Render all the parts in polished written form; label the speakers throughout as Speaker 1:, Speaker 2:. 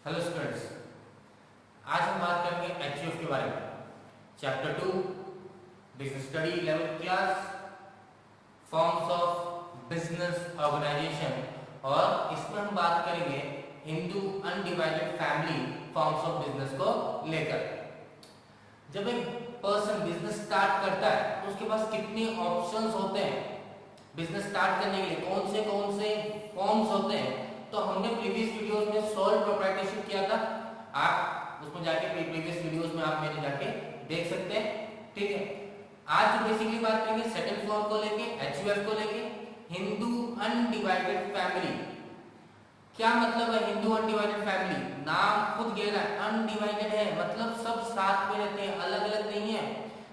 Speaker 1: Hello students, आज हम बात करेंगे एचयूएफ के बारे में। Chapter 2 business study 11th class, forms of business organisation, और इसमें हम बात करेंगे Hindu undivided family forms of business को लेकर। जब एक पर्सन बिजनेस स्टार्ट करता है तो उसके पास कितने ऑप्शंस होते हैं बिजनेस स्टार्ट करने के लिए, कौन से फॉर्म्स होते हैं। तो हमने प्रीवियस वीडियोस में सोल प्रोप्राइटरशिप किया था, आप उसमें जाके प्रीवियस वीडियोस में आप मेरे जाके देख सकते हैं। ठीक है, आज बेसिकली बात करेंगे सेकंड फॉर्म को लेके, एचयूएफ को लेके, हिंदू अनडिवाइडेड फैमिली। क्या मतलब है हिंदू अनडिवाइडेड फैमिली? नाम खुद कह रहा है अनडिवाइडेड है, मतलब सब साथ में रहते हैं, अलग अलग नहीं है।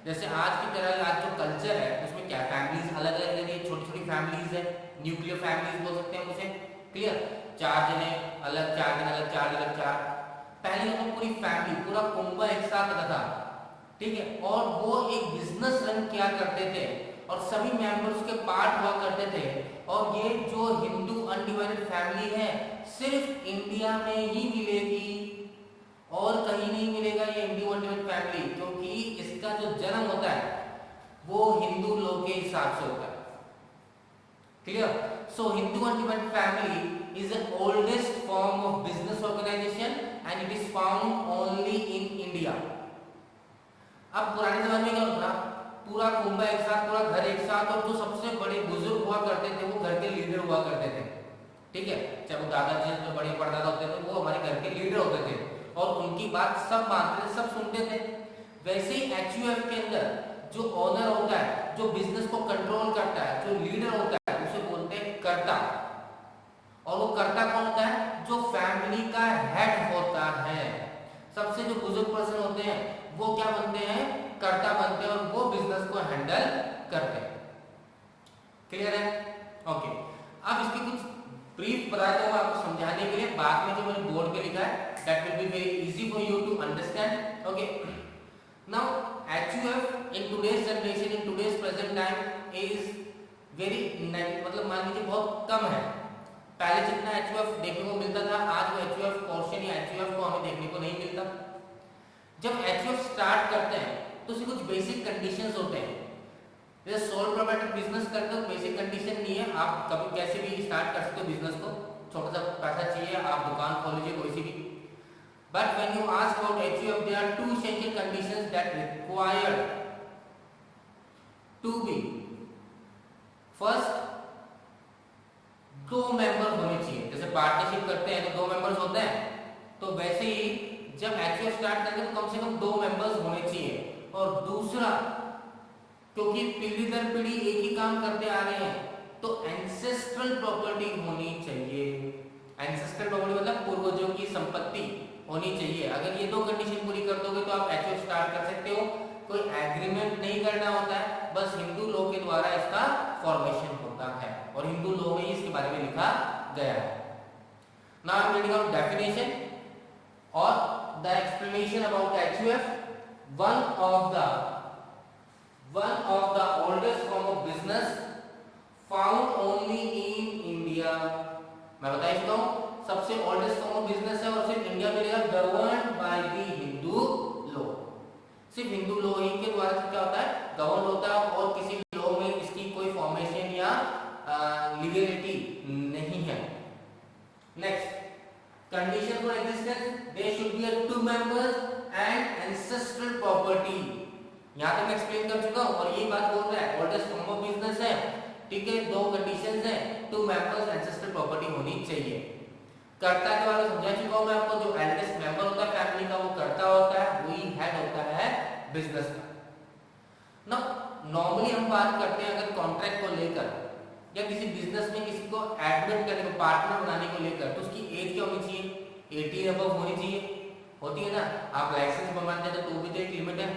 Speaker 1: जैसे आज की तरह आज जो कल्चर है उसमें क्या फैमिलीज अलग अलग रहती है, छोटी छोटी फैमिलीज है, न्यूक्लियर फैमिलीज बोल सकते हैं उसे। क्लियर, 4 जने अलग, 4 जने अलग, 4 अलग 4। पहले तो पूरी फैमिली, पूरा कुंबा एक साथ रहता था। ठीक है, और वो एक बिजनेस रन किया करते थे और सभी मेंबर्स के पार्ट हुआ करते थे। और ये जो हिंदू अनडिवाइडेड फैमिली है सिर्फ इंडिया में ही मिलेगी और कहीं नहीं मिलेगा ये हिंदू अनडिवाइडेड फैमिली, क्योंकि इसका जो जन्म होता है वो हिंदू लॉ के हिसाब से होता है। Clear? So Hindu undivided family is the oldest form of business organization and it is found only in India. अब पुराने जमाने में क्या होता था, पूरा कुंबा एक साथ, पूरा घर एक साथ, और जो सबसे बड़े बुजुर्ग हुआ करते थे वो घर के लीडर हुआ करते थे। ठीक है, चाहे वो दादाजी जो बड़े परदादा होते थे वो हमारे घर के लीडर होते थे और उनकी बात सब मानते थे, सब सुनते थे। वैसे ही एचयूएफ के अंदर जो ओनर होता है, जो बिजनेस को कंट्रोल करता है, जो लीडर होता है, करता। और वो करता कौन होता है? जो फैमिली का हेड होता है। सबसे जो बुजुर्ग पर्सन होते हैं वो क्या बनते हैं? करता बनते हैं और वो बिजनेस को हैंडल करते हैं। क्लियर है? ओके, अब इसकी कुछ ब्रीफ बताता हूं आपको समझाने के लिए। बाद में जो मैंने बोर्ड पे लिखा है that will be very easy for you to understand. Okay, now HUF in today's generation, in today's present time is very, मतलब मान लीजिए बहुत कम है। पहले जितना एचयूएफ देखने को मिलता था आज वो एचयूएफ पोर्शन या एचयूएफ को हमें देखने को नहीं मिलता। जब एचयूएफ स्टार्ट करते हैं तो उसके कुछ बेसिक कंडीशंस होते हैं। जैसे सोल प्रोप्राइटर बिजनेस करते हो, बेसिक कंडीशन नहीं है, आप कभी कैसे भी स्टार्ट कर सकते हो बिजनेस को। छोटा सा पैसा चाहिए, आप दुकान खोल लीजिए कोई सी भी। But when you ask about HUF there are 2 essential conditions that required to be. First, 2 member होने चाहिए। जैसे पार्टनरशिप करते हैं तो 2 मेंबर्स होते हैं, तो वैसे ही जब एचयूएफ स्टार्ट करेंगे तो कम से कम 2 मेंबर्स होने चाहिए। और दूसरा, क्योंकि पीढ़ी दर पीढ़ी एक ही काम करते आ रहे हैं तो एंसेस्ट्रल प्रॉपर्टी होनी चाहिए। एंसेस्ट्रल प्रॉपर्टी मतलब पूर्वजों की संपत्ति होनी चाहिए। अगर ये 2 कंडीशन पूरी कर दोगे तो आप एचयूएफ स्टार्ट कर सकते हो। कोई एग्रीमेंट नहीं करना होता है, बस हिंदू लॉ के द्वारा इसका फॉर्मेशन होता है और हिंदू लॉ में ही इसके बारे में लिखा गया है। Now I am reading out definition और the explanation about HUF. one of the oldest form of business found only in India। मैं बता ही चुका हूं सबसे ओल्डेस्ट फॉर्म ऑफ बिजनेस है और सिर्फ इंडिया में रहेगा, governed by the Hindu law. सिर्फ हिंदू लॉ ही के द्वारा क्या होता है? गवर्न होता है और किसी लॉ में इसकी कोई फॉर्मेशन या लीगलिटी नहीं है। Next, condition for existence, there should be 2 members and ancestral property. यहां तक मैं एक्सप्लेन कर चुका हूं और यही बात बोल रहा है, ओल्डेस्ट फॉर्म ऑफ बिजनेस है। ठीक है, 2 कंडीशंस हैं, 2 मेंबर्स, एंसेस्ट्रल प्रॉपर्टी होनी चाहिए। कर्ता के बारे में समझा चुका हूं मैं आपको। जो एल्डेस्ट मेंबर होता है फैमिली का वो कर्ता होता है, वही हेड होता है बिजनेस का। ना नॉर्मली हम बात करते हैं अगर कॉन्ट्रैक्ट को लेकर या किसी बिजनेस में किसी को एडमिट करने को, पार्टनर बनाने को लेकर, तो उसकी एज क्या होनी चाहिए? 18 अबव होनी चाहिए। होती है ना, आप लाइसेंस बनवाते हैं तो भी तो एक लिमिट है,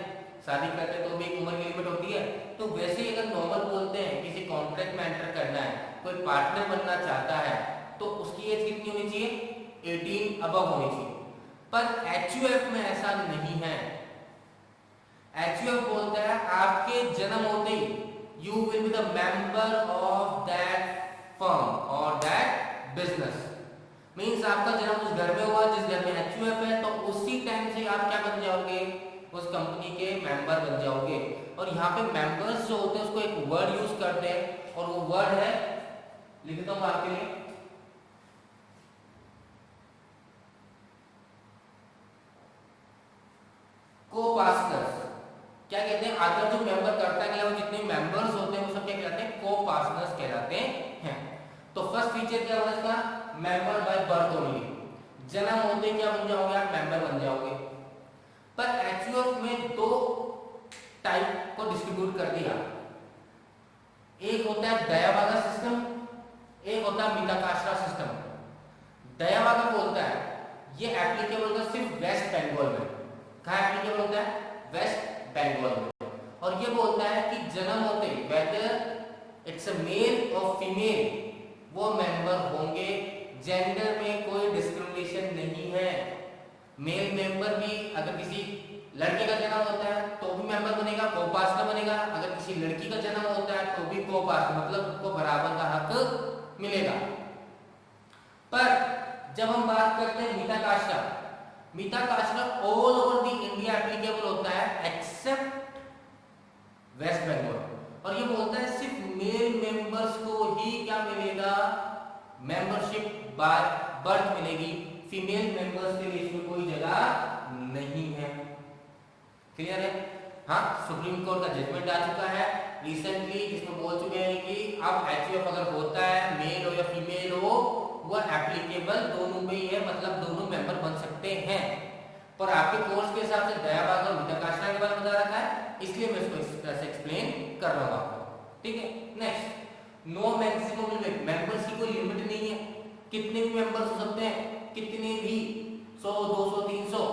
Speaker 1: शादी करते हैं तो भी एक उम्र की लिमिट होती है। तो वैसे ही अगर नॉर्मल बोलते हैं किसी कॉन्ट्रैक्ट में एंटर करना है, कोई पार्टनर बनना चाहता है तो उसकी एज कितनी होनी चाहिए? 18 अबव होनी चाहिए। पर एचयूएफ में ऐसा नहीं है। एचयूएफ बोलता है आपके जन्म होते ही you will be the member of that firm और दैट बिजनेस। मीन्स आपका जन्म उस घर में हुआ जिस घर में एचयूएफ है, तो उसी टाइम से आप क्या बन जाओगे, उस कंपनी के मेंबर बन जाओगे। और यहाँ पे मेंबर्स जो होते हैं उसको एक वर्ड यूज करते हैं, और वो वर्ड है, लिखता हूँ आपके लिए, को-पार्टनर्स। क्या कहते हैं, अगर जो मेंबर करता है वो जितने मेंबर्स होते हैं वो सब क्या कहलाते हैं, को-पार्टनर्स कहलाते हैं। तो फर्स्ट फीचर क्या होगा इसका, मेंबर बाय बर्थ ओनली, जन्म होते क्या बन जाओगे आप, मेंबर बन जाओगे। पर एचयूएफ में दो टाइप को डिस्ट्रीब्यूट कर दिया, एक होता है दयावागा सिस्टम, एक होता है मिताकाशरा सिस्टम। दयावागा बोलता है ये एप्लीकेबल होता है सिर्फ वेस्ट बंगाल में। कहाँ एप्लीकेबल होता है, वेस्ट बंगाल में। और ये बोलता है कि जन्म होते वेदर इट्स अ मेल और फीमेल वो मेंबर होंगे, जेंडर में कोई डिस्क्रिमिनेशन नहीं है। मेल मेंबर भी अगर किसी लड़के का जन्म होता है तो भी मेंबर बनेगा, को-पार्टनर बनेगा। अगर किसी लड़की का जन्म होता है तो भी को-पार्टनर, मतलब उनको बराबर का हक मिलेगा। पर जब हम बात करते हैं Mitakshara, Mitakshara all over the India applicable होता है एक्सेप्ट वेस्ट बंगाल। और ये बोलता है सिर्फ मेल मेंबर्स को ही क्या मिलेगा, मेंबरशिप बाय बर्थ मिलेगी, फीमेल मेंबर्स के लिए इसमें कोई जगह नहीं है। क्लियर है? हाँ, सुप्रीम कोर्ट का जजमेंट आ चुका है रिसेंटली, जिसमें बोल चुके हैं कि अब एचयूएफ अगर होता है मेल हो या फीमेल हो, वह एप्लीकेबल दोनों में ही है, मतलब दोनों मेंबर बन सकते हैं। पर आपके कोर्स के हिसाब से दयावागा और मिताकाशरा के बारे में बता रखा है, इसलिए मैं इसको इस तरह से एक्सप्लेन कर रहा हूं आपको। ठीक है, next, no maximum limit, members की कोई लिमिट नहीं है, कितने भी मेंबर्स हो सकते हैं, कितने भी, 100 200 300।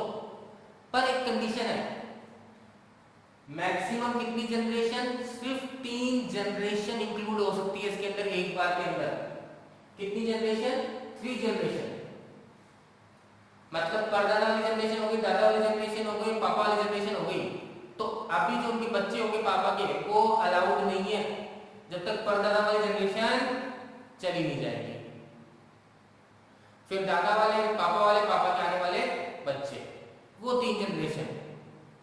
Speaker 1: पर एक कंडीशन है, मैक्सिमम कितनी जनरेशन, सिर्फ 3 जनरेशन इंक्लूड हो सकती है इसके अंदर, एक बार के अंदर। कितनी जनरेशन, 3 जनरेशन। मतलब परदादा वाली जनरेशन हो गई, दादा वाली जनरेशन हो गई, पापा वाली जनरेशन हो गई। तो अभी जो उनके बच्चे होंगे पापा के, वो अलाउड नहीं है जब तक परदादा वाली जनरेशन चली नहीं जाएगी। फिर दादा वाले, पापा के आने वाले बच्चे, वो 3 जनरेशन।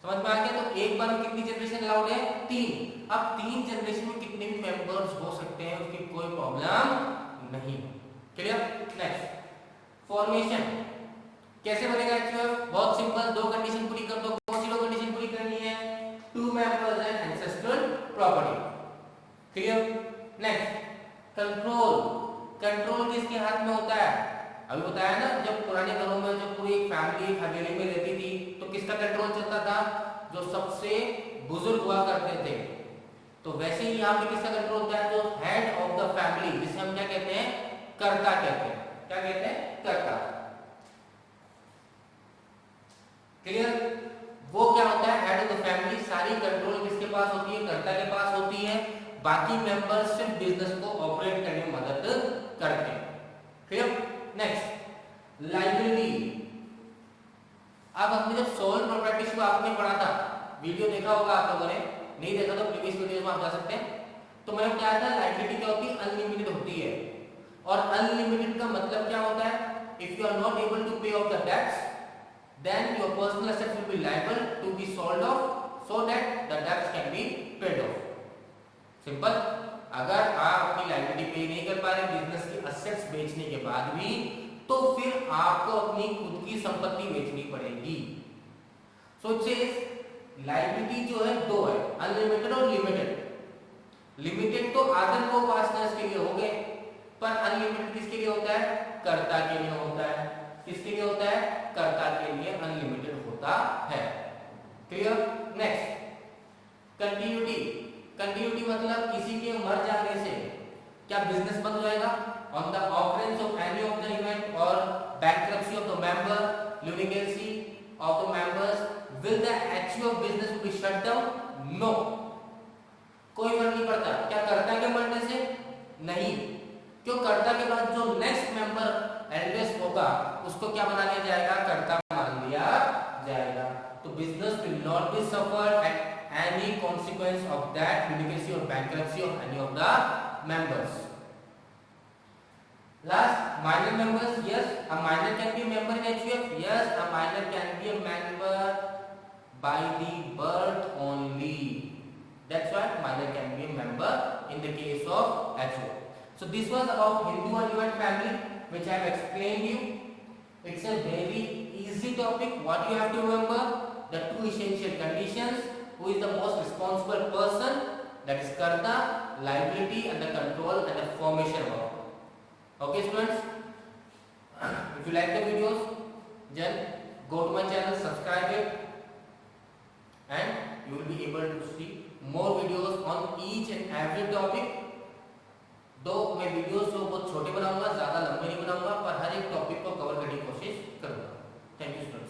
Speaker 1: समझ में आ गया? तो एक बार में कितनी जनरेशन अलाउड है, 3। अब 3 जनरेशन में कितने भी मेंबर्स हो सकते हैं, उसकी कोई प्रॉब्लम नहीं। क्लियर? नेक्स्ट, फॉर्मेशन कैसे बनेगा एचयूएफ? बहुत सिंपल, 2 कंडीशन पूरी कर दो। कौन सी 2 कंडीशन पूरी करनी है? 2 members and ancestral property. Clear? Next, control, control किसके हाथ में होता है? अभी बताया ना, जब पुराने घरों में जब पूरी एक फैमिली एक हवेली में रहती थी तो किसका कंट्रोल चलता था? जो सबसे बुजुर्ग हुआ करते थे। तो वैसे ही यहाँ पे किसका कंट्रोल होता है? जो हेड ऑफ द फैमिली, जिसे हम क्या कहते हैं, कर्ता कहते हैं। क्या कहते हैं? कर्ता। क्लियर? वो क्या होता है, हेड ऑफ द फैमिली। सारी कंट्रोल किसके पास होती है? कर्ता के पास होती है। बाकी मेंबर्स सिर्फ बिजनेस को ऑपरेट करने में मदद करते हैं। क्लियर? Next, liability. अब हमने जब सोल प्रॉपर्टीज को आपने पढ़ा था, वीडियो देखा होगा आप लोगों ने, नहीं देखा तो प्रीवियस वीडियोस में आप जा सकते हैं। तो मैं क्या था, लायबिलिटी क्या होती है? अनलिमिटेड होती है। और अनलिमिटेड का मतलब क्या होता है? If you are not able to pay off the debts, then your personal assets will be liable to be sold off so that the debts can be paid off. Simple. अगर आप अपनी liability पे नहीं कर पा रहे business की assets बेचने के बाद भी, तो फिर आपको अपनी खुद की संपत्ति बेचनी पड़ेगी। सो इट्स लायबिलिटी जो है 2 है, अनलिमिटेड और लिमिटेड। लिमिटेड तो आदर को पार्टनर्स के लिए हो गए, पर अनलिमिटेड किसके लिए होता है? कर्ता के लिए होता है। किसके लिए होता है? कर्ता के लिए अनलिमिटेड होता है। क्लियर? Next, continuity. कंटिन्यूटी मतलब किसी के मर जाने से क्या बिजनेस बंद हो जाएगा? On the occurrence of any of the event और bankruptcy of the member, litigancy of the members, will the HUF business be shut down? No, कोई फर्क नहीं पड़ता। क्या कर्ता के मरने से? नहीं, क्यों? कर्ता के बाद जो नेक्स्ट मेंबर एल्डेस्ट होगा उसको क्या बना लिया जाएगा? कर्ता मान लिया जाएगा। तो business will not be suffered at any consequence of that litigancy और bankruptcy of any of the members. Last, minor members, yes, a minor can be a member in HUF. Yes, a minor can be a member by the birth only. That's why minor can be a member in the case of HUF. So this was about Hindu Adjuvant family, which I have explained you. It's a very easy topic. What you have to remember, the two essential conditions: who is the most responsible person, that is karta, liability, and the control and the formation of. Okay students, if you like the videos, then go to my channel, subscribe it, and you will be able to see more videos on each and every topic. दो मैं videos को बहुत छोटे बनाऊंगा, ज़्यादा लंबे नहीं बनाऊंगा, पर हर एक टॉपिक को कवर करने की कोशिश करूंगा. Thank you.